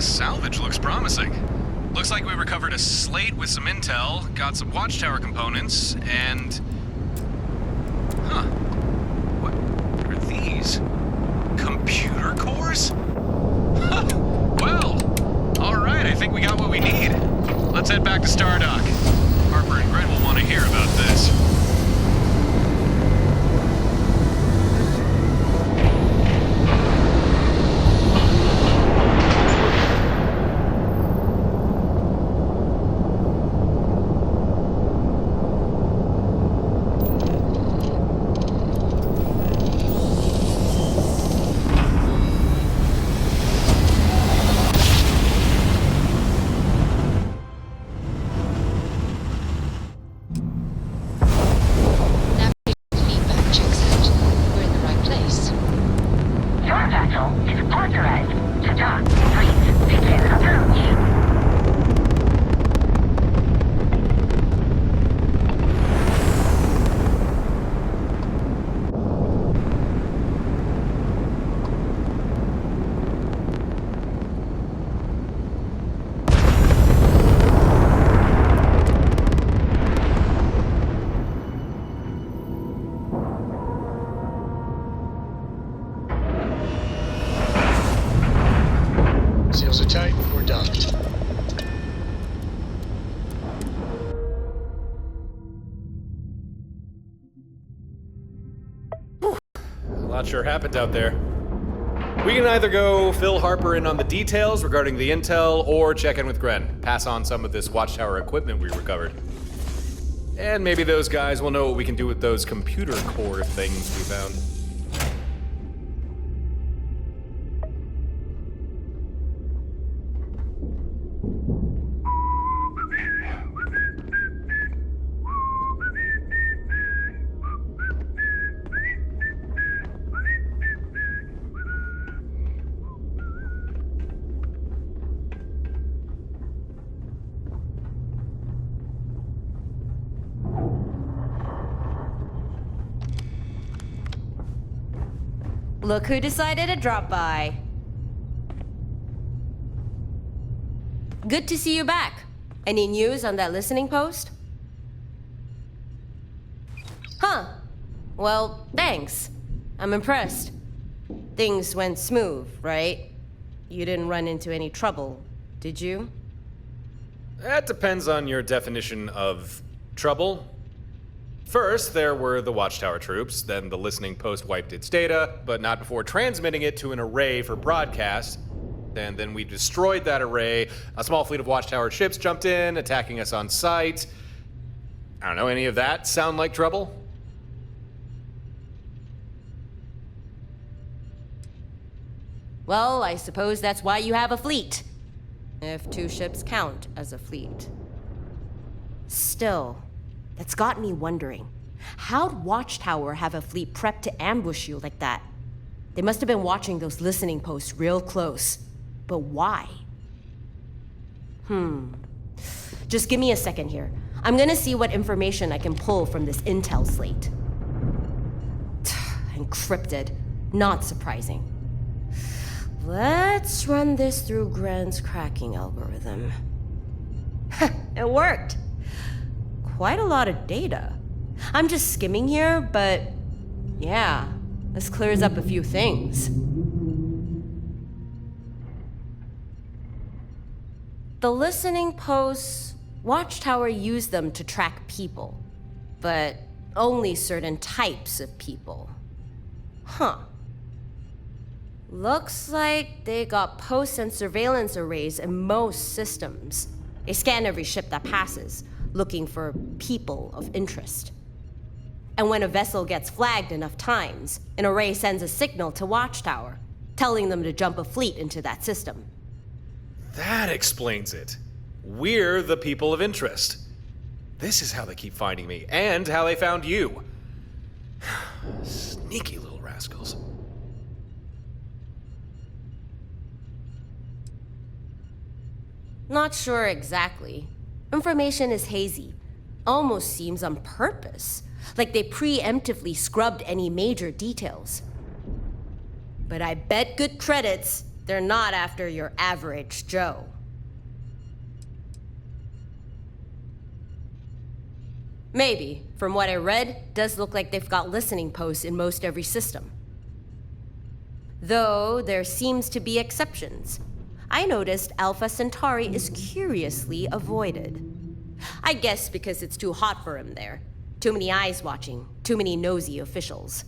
This salvage looks promising. Looks like we recovered a slate with some intel, got some watchtower components, and... Huh. What are these? Computer cores? Well, alright, I think we got what we need. Let's head back to Stardock. Harper and Grit will want to hear about this. Seals are tight, we're done. A lot sure happened out there. We can either go fill Harper in on the details regarding the intel, or check in with Gren, pass on some of this watchtower equipment we recovered. And maybe those guys will know what we can do with those computer core things we found. Look who decided to drop by. Good to see you back. Any news on that listening post? Huh. Well, thanks. I'm impressed. Things went smooth, right? You didn't run into any trouble, did you? That depends on your definition of trouble. First, there were the Watchtower troops, then the listening post wiped its data, but not before transmitting it to an array for broadcast. And then we destroyed that array. A small fleet of Watchtower ships jumped in, attacking us on sight. I don't know, any of that sound like trouble? Well, I suppose that's why you have a fleet. If 2 ships count as a fleet. Still, that's got me wondering. How'd Watchtower have a fleet prepped to ambush you like that? They must have been watching those listening posts real close. But why? Just give me a second here. I'm gonna see what information I can pull from this intel slate. Encrypted. Not surprising. Let's run this through Gren's cracking algorithm. It worked. Quite a lot of data. I'm just skimming here, but yeah, this clears up a few things. The listening posts, Watchtower used them to track people, but only certain types of people. Huh. Looks like they got posts and surveillance arrays in most systems. They scan every ship that passes, looking for people of interest. And when a vessel gets flagged enough times, an array sends a signal to Watchtower, telling them to jump a fleet into that system. That explains it. We're the people of interest. This is how they keep finding me, and how they found you. Sneaky little rascals. Not sure exactly. Information is hazy. Almost seems on purpose. Like they preemptively scrubbed any major details. But I bet good credits They're not after your average Joe. Maybe. From what I read, does look like they've got listening posts in most every system. Though there seems to be exceptions. I noticed Alpha Centauri is curiously avoided. I guess because it's too hot for him there. Too many eyes watching, too many nosy officials.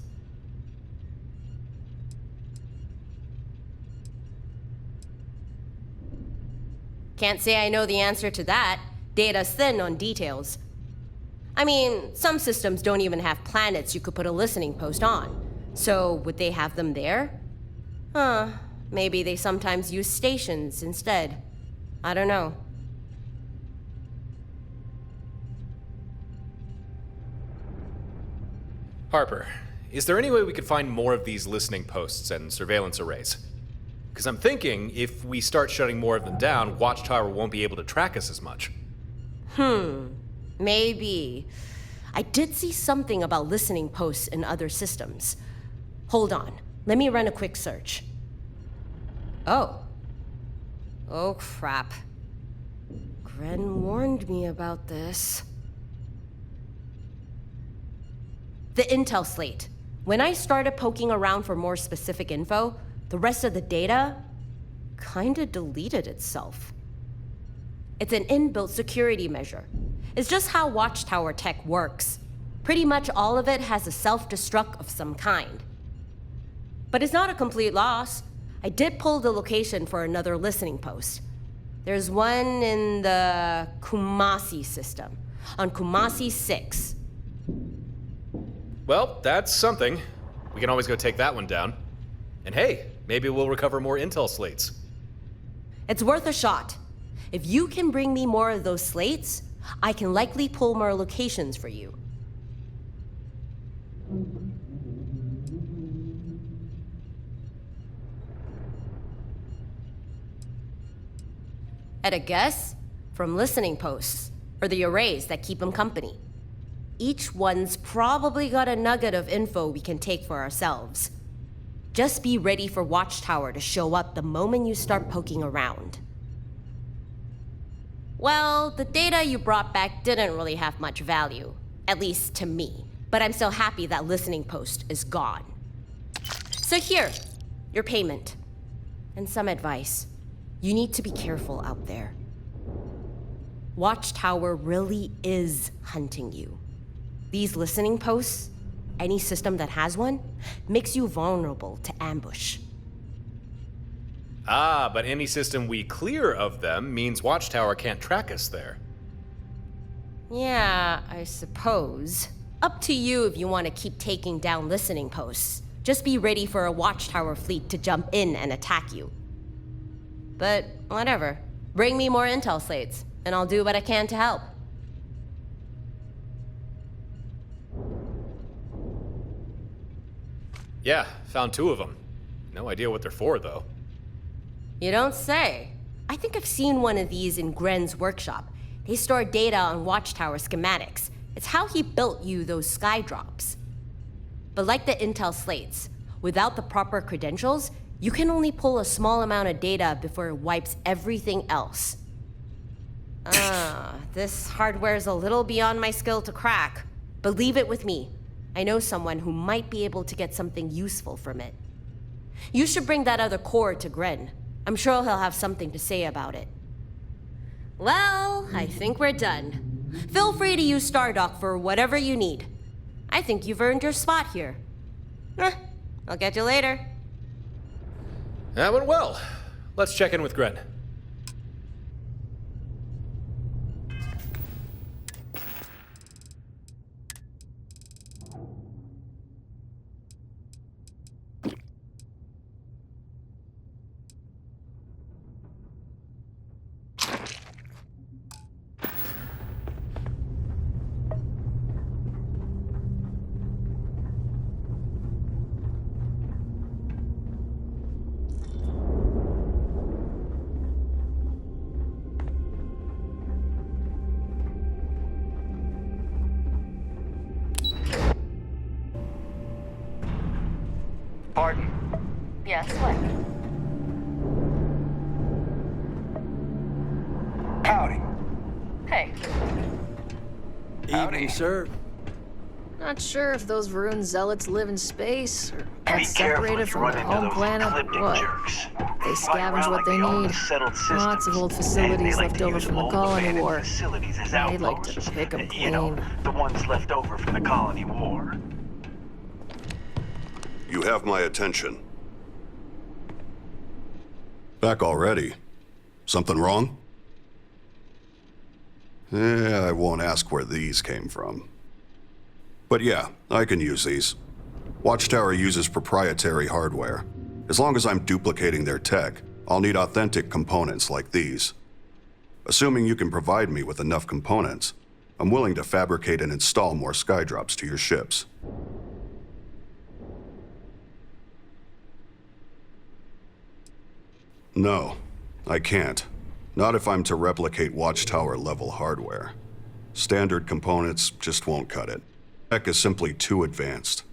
Can't say I know the answer to that. Data's thin on details. I mean, some systems don't even have planets you could put a listening post on. So, would they have them there? Maybe they sometimes use stations instead. I don't know. Harper, is there any way we could find more of these listening posts and surveillance arrays? Because I'm thinking if we start shutting more of them down, Watchtower won't be able to track us as much. Maybe. I did see something about listening posts in other systems. Hold on. Let me run a quick search. Oh, crap. Gren warned me about this. The intel slate. When I started poking around for more specific info, the rest of the data kinda deleted itself. It's an inbuilt security measure. It's just how Watchtower tech works. Pretty much all of it has a self-destruct of some kind. But it's not a complete loss. I did pull the location for another listening post. There's one in the Kumasi system, on Kumasi 6. Well, that's something. We can always go take that one down. And hey, maybe we'll recover more intel slates. It's worth a shot. If you can bring me more of those slates, I can likely pull more locations for you. At a guess, from listening posts, or the arrays that keep them company. Each one's probably got a nugget of info we can take for ourselves. Just be ready for Watchtower to show up the moment you start poking around. Well, the data you brought back didn't really have much value, at least to me, but I'm still happy that listening post is gone. So here, your payment, and some advice. You need to be careful out there. Watchtower really is hunting you. These listening posts, any system that has one, makes you vulnerable to ambush. But any system we clear of them means Watchtower can't track us there. Yeah, I suppose. Up to you if you want to keep taking down listening posts. Just be ready for a Watchtower fleet to jump in and attack you. But whatever. Bring me more intel slates, and I'll do what I can to help. Yeah, found 2 of them. No idea what they're for, though. You don't say. I think I've seen one of these in Gren's workshop. They store data on Watchtower schematics. It's how he built you those sky drops. But like the intel slates, without the proper credentials, you can only pull a small amount of data before it wipes everything else. This hardware's a little beyond my skill to crack. But leave it with me. I know someone who might be able to get something useful from it. You should bring that other core to Gren. I'm sure he'll have something to say about it. Well, I think we're done. Feel free to use Stardock for whatever you need. I think you've earned your spot here. I'll get you later. That went well. Let's check in with Gren. Pardon? Yes, what? Hey. Evening, sir. Not sure if those Varun zealots live in space, or Be got careful separated if you from run their into home those planet, or ecliptic what. jerks. They scavenge what they need. Lots of old facilities left over from the colony war. They'd like to pick them You know, clean. the ones left over from the colony war. You have my attention. Back already? Something wrong? I won't ask where these came from. But yeah, I can use these. Watchtower uses proprietary hardware. As long as I'm duplicating their tech, I'll need authentic components like these. Assuming you can provide me with enough components, I'm willing to fabricate and install more skydrops to your ships. No, I can't. Not if I'm to replicate Watchtower-level hardware. Standard components just won't cut it. Tech is simply too advanced,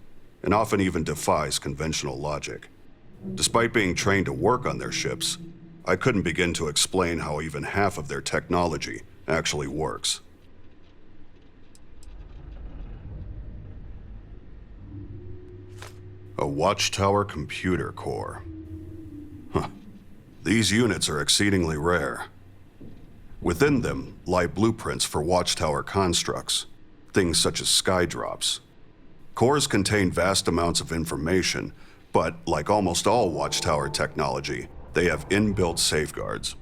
and often even defies conventional logic. Despite being trained to work on their ships, I couldn't begin to explain how even half of their technology actually works. A Watchtower computer core. Huh. These units are exceedingly rare. Within them lie blueprints for Watchtower constructs, things such as skydrops. Cores contain vast amounts of information, but like almost all Watchtower technology, they have inbuilt safeguards.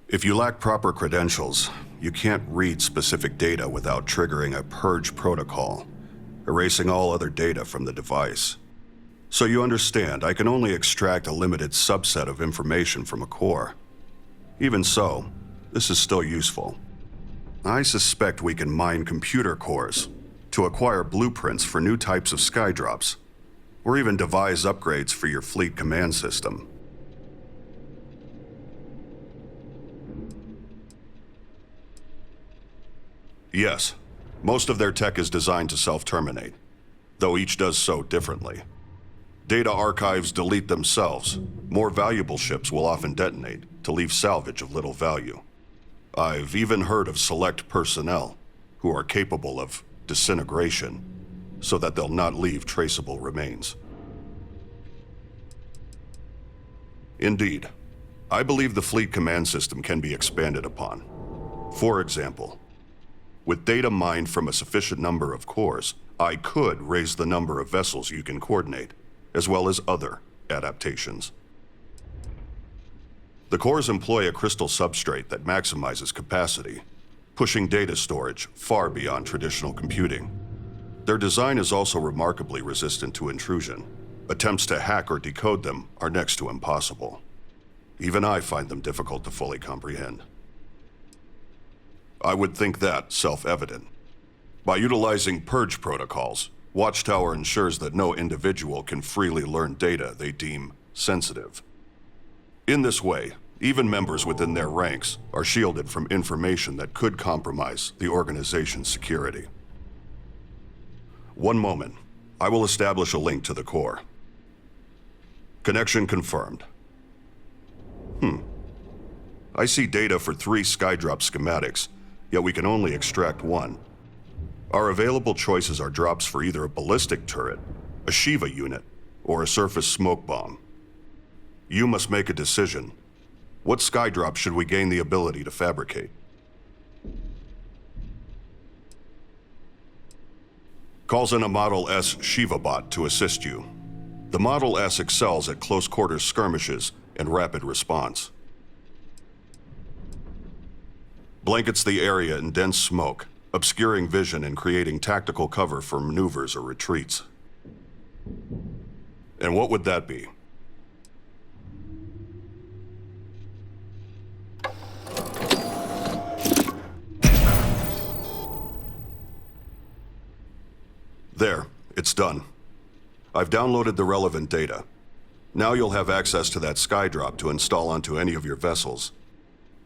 If you lack proper credentials, you can't read specific data without triggering a purge protocol, erasing all other data from the device. So you understand, I can only extract a limited subset of information from a core. Even so, this is still useful. I suspect we can mine computer cores to acquire blueprints for new types of skydrops, or even devise upgrades for your fleet command system. Yes, most of their tech is designed to self-terminate, though each does so differently. Data archives delete themselves. More valuable ships will often detonate to leave salvage of little value. I've even heard of select personnel who are capable of disintegration so that they'll not leave traceable remains. Indeed, I believe the fleet command system can be expanded upon. For example, with data mined from a sufficient number of cores, I could raise the number of vessels you can coordinate, as well as other adaptations. The cores employ a crystal substrate that maximizes capacity, pushing data storage far beyond traditional computing. Their design is also remarkably resistant to intrusion. Attempts to hack or decode them are next to impossible. Even I find them difficult to fully comprehend. I would think that self-evident. By utilizing purge protocols, Watchtower ensures that no individual can freely learn data they deem sensitive. In this way, even members within their ranks are shielded from information that could compromise the organization's security. One moment. I will establish a link to the core. Connection confirmed. I see data for 3 skydrop schematics, yet we can only extract 1. Our available choices are drops for either a ballistic turret, a Shiva unit, or a surface smoke bomb. You must make a decision. What skydrop should we gain the ability to fabricate? Calls in a Model S Shiva bot to assist you. The Model S excels at close quarters skirmishes and rapid response. Blankets the area in dense smoke, obscuring vision and creating tactical cover for maneuvers or retreats. And what would that be? There, it's done. I've downloaded the relevant data. Now you'll have access to that skydrop to install onto any of your vessels.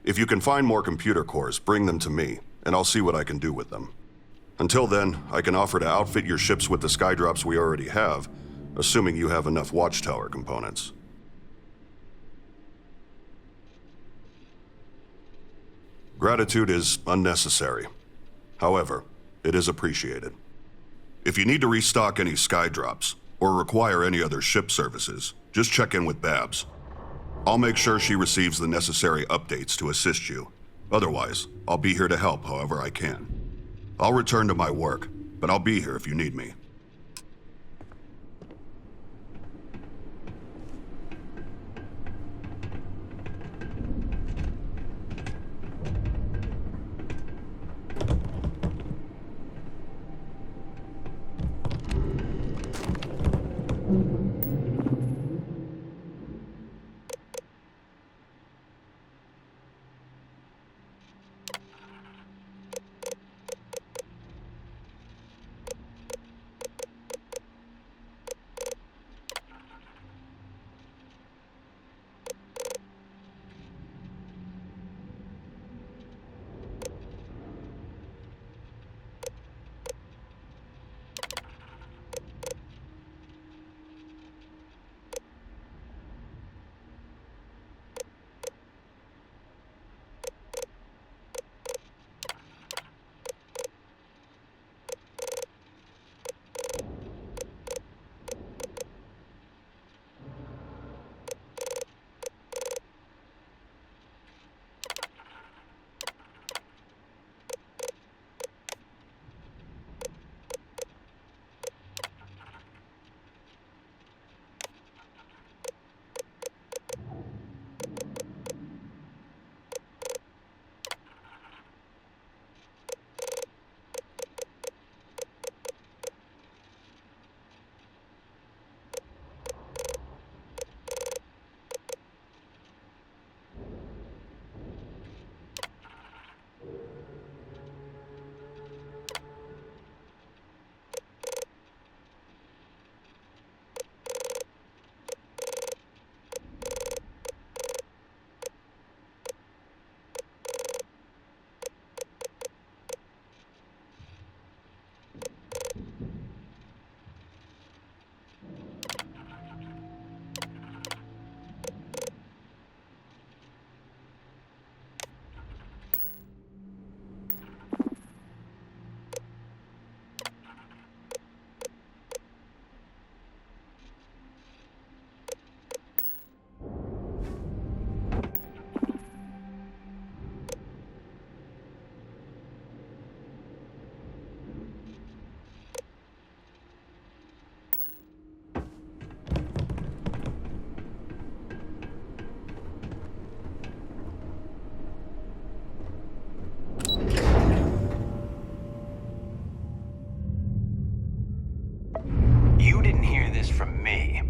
If you can find more computer cores, bring them to me, and I'll see what I can do with them. Until then, I can offer to outfit your ships with the skydrops we already have, assuming you have enough Watchtower components. Gratitude is unnecessary. However, it is appreciated. If you need to restock any sky drops, or require any other ship services, just check in with Babs. I'll make sure she receives the necessary updates to assist you. Otherwise, I'll be here to help however I can. I'll return to my work, but I'll be here if you need me.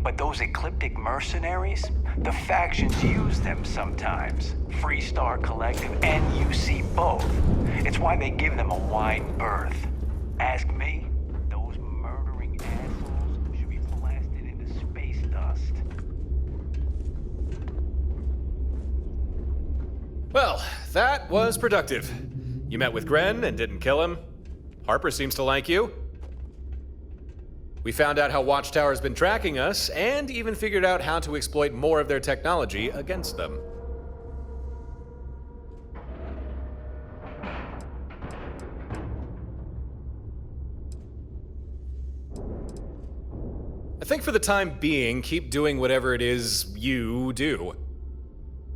But those ecliptic mercenaries, the factions use them sometimes. Freestar Collective and UC both. It's why they give them a wide berth. Ask me, those murdering assholes should be blasted into space dust. Well, that was productive. You met with Gren and didn't kill him. Harper seems to like you. We found out how Watchtower's been tracking us, and even figured out how to exploit more of their technology against them. I think for the time being, keep doing whatever it is you do.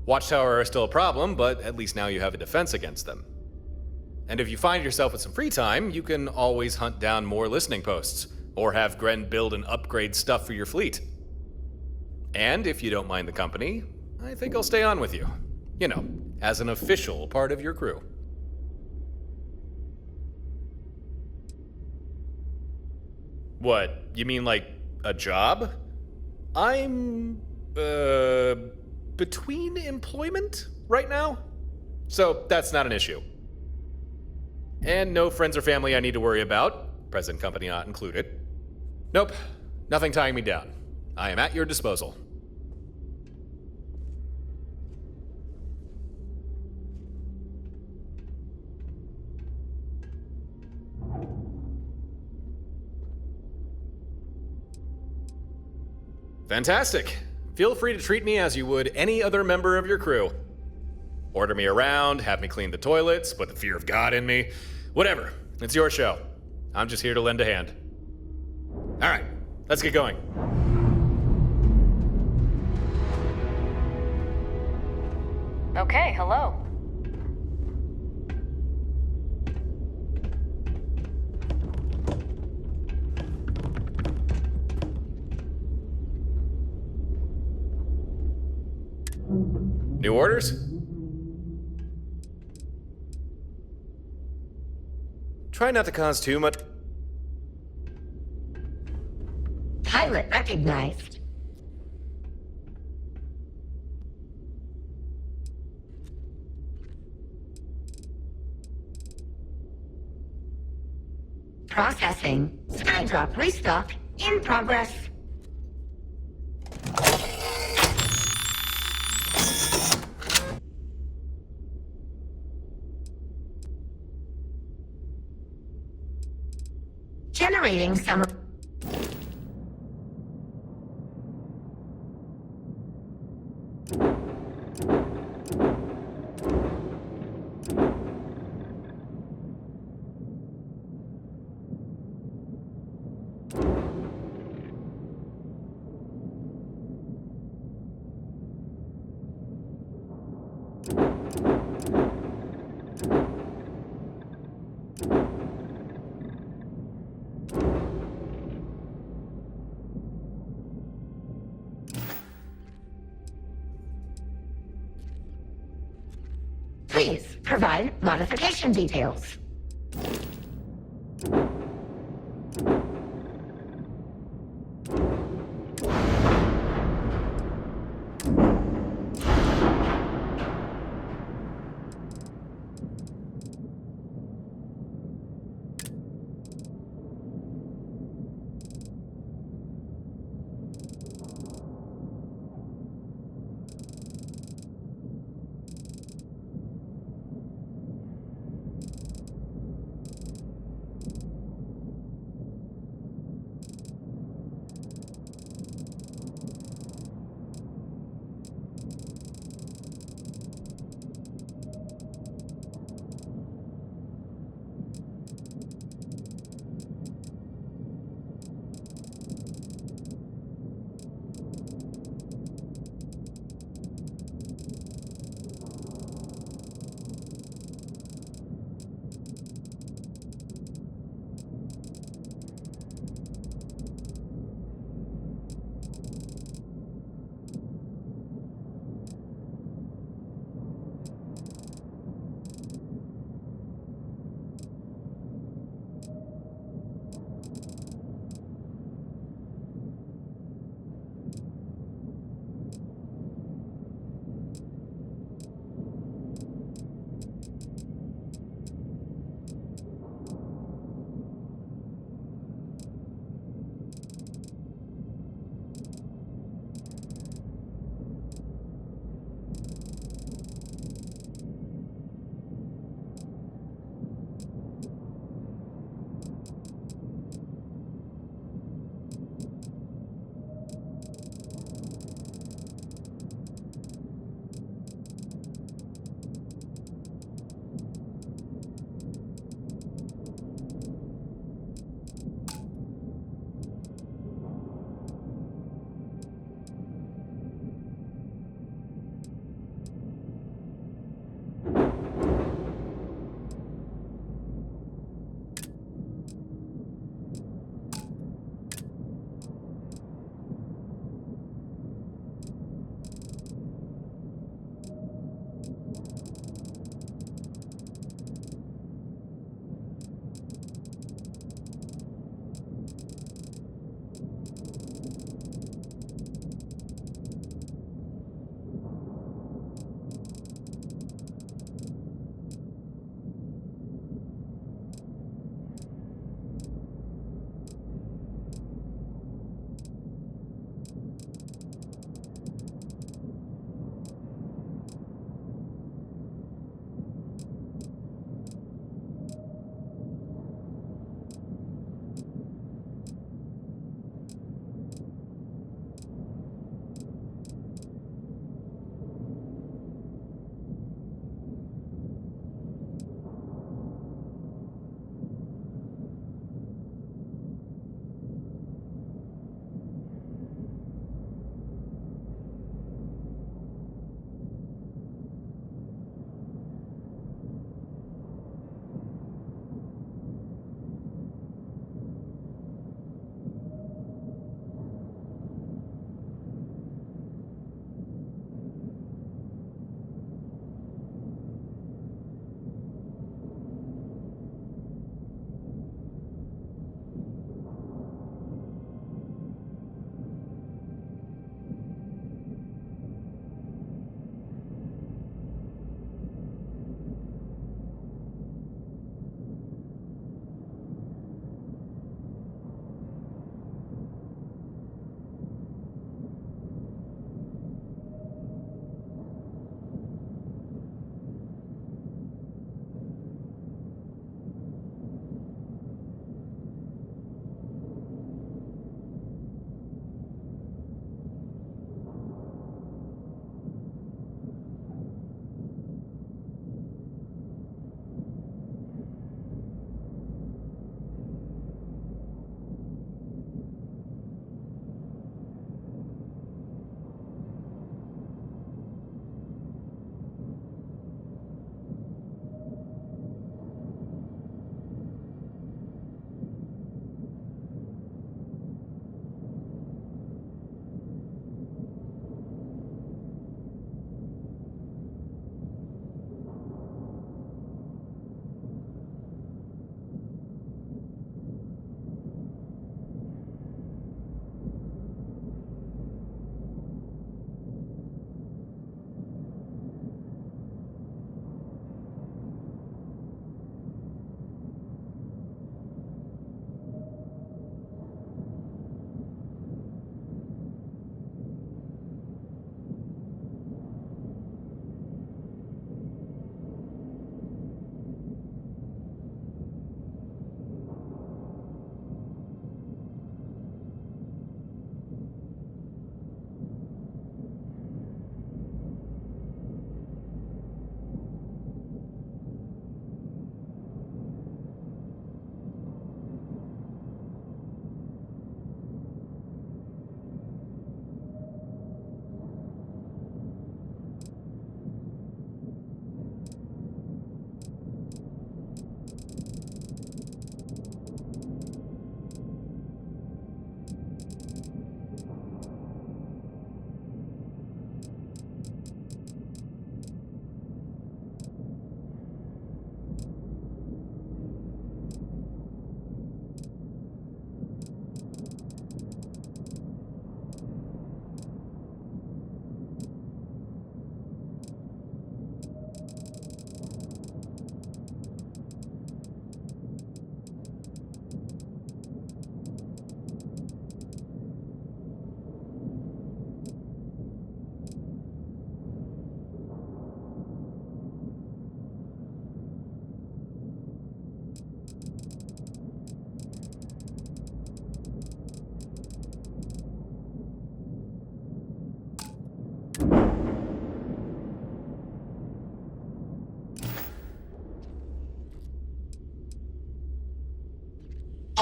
Watchtower are still a problem, but at least now you have a defense against them. And if you find yourself with some free time, you can always hunt down more listening posts, or have Gren build and upgrade stuff for your fleet. And if you don't mind the company, I think I'll stay on with you. You know, as an official part of your crew. What, you mean like a job? I'm, between employment right now? So that's not an issue. And no friends or family I need to worry about, present company not included. Nope, nothing tying me down. I am at your disposal. Fantastic. Feel free to treat me as you would any other member of your crew. Order me around, have me clean the toilets, put the fear of God in me. Whatever. It's your show. I'm just here to lend a hand. All right, let's get going. Okay, hello. New orders? Try not to cause too much. Pilot recognized. Processing. Skydrop restock in progress. Generating some. Please provide modification details.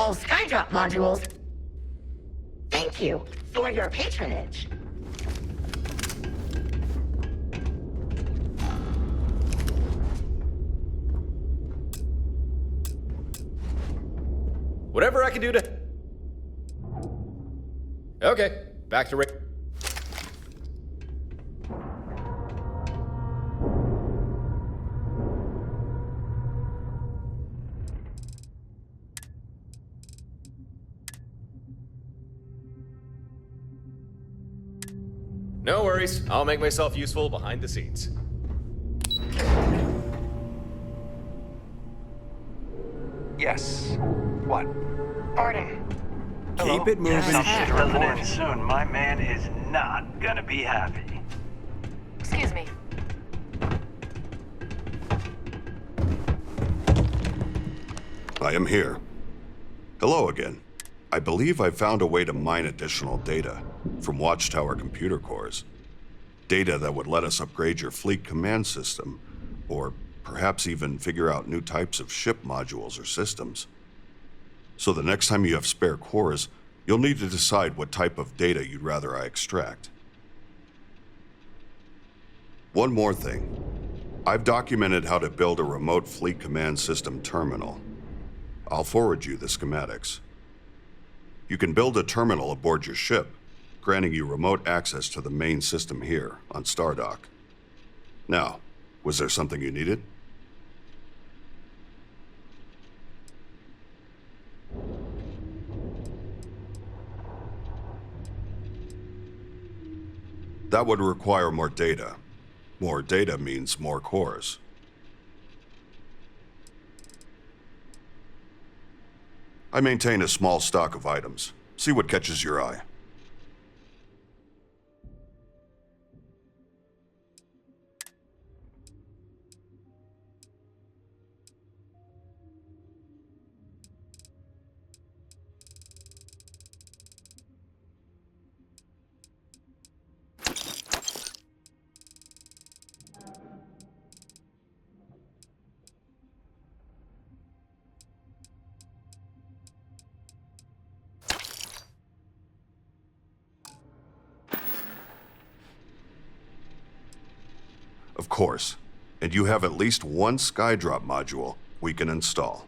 all Skydrop modules. Thank you for your patronage. Whatever I can do to... Okay, back to... No worries, I'll make myself useful behind the scenes. Yes. What? Order. Keep it moving. Some shit doesn't end soon. My man is not gonna be happy. Excuse me. I am here. Hello again. I believe I found a way to mine additional data from Watchtower computer cores. Data that would let us upgrade your fleet command system, or perhaps even figure out new types of ship modules or systems. So the next time you have spare cores, you'll need to decide what type of data you'd rather I extract. One more thing. I've documented how to build a remote fleet command system terminal. I'll forward you the schematics. You can build a terminal aboard your ship, granting you remote access to the main system here on Stardock. Now, was there something you needed? That would require more data. More data means more cores. I maintain a small stock of items. See what catches your eye. Of course. And you have at least one Skydrop module we can install.